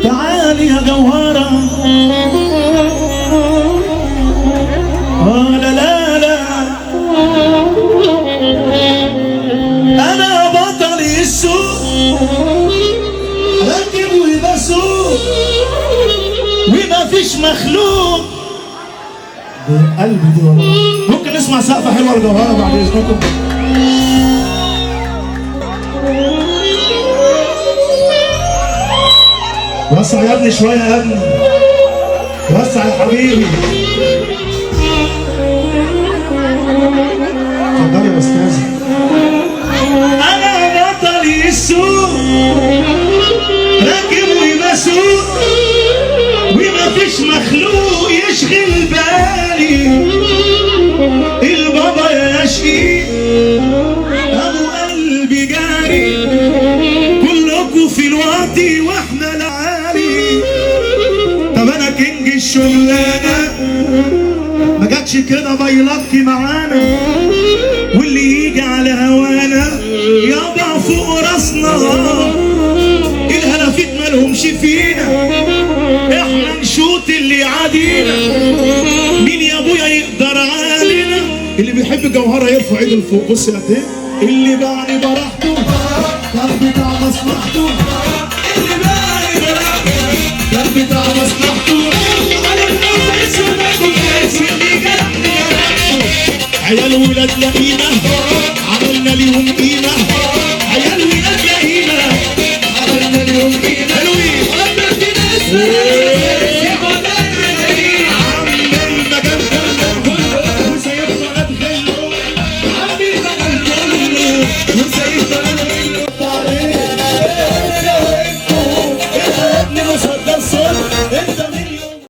تعالي يا جوهرة. لا لا لا، أنا بطل السوق، راكب وبسوق ومفيش مخلوق. قلبي دي والله. ممكن نسمع سقفة حلوة لجوهرة بعد إذنكم؟ وسع يا ابني شوية يا ابني، وسع يا حبيبي. اتفضلي يا أستاذ. أنا بطل السوق، راكب وبسوق ومفيش مخلوق يشغل بالي. البابا يا شقيق أبو قلبي جاري، كلكوا في الوطي واحنا العالي. طب أنا كينج الشغلانة، ما جاتش كده بيلقي معانا، واللي يجي على هوانا يابا فوق راسنا. الهلافيت مالهمش فينا، احنا نشوط اللي يعادينا. مين يا ابويا يقدر علينا؟ اللي بيحب جوهرة يرفع ايده لفوق. بص يا ايه اللي باعني براحته، طب بتاع مصلحته.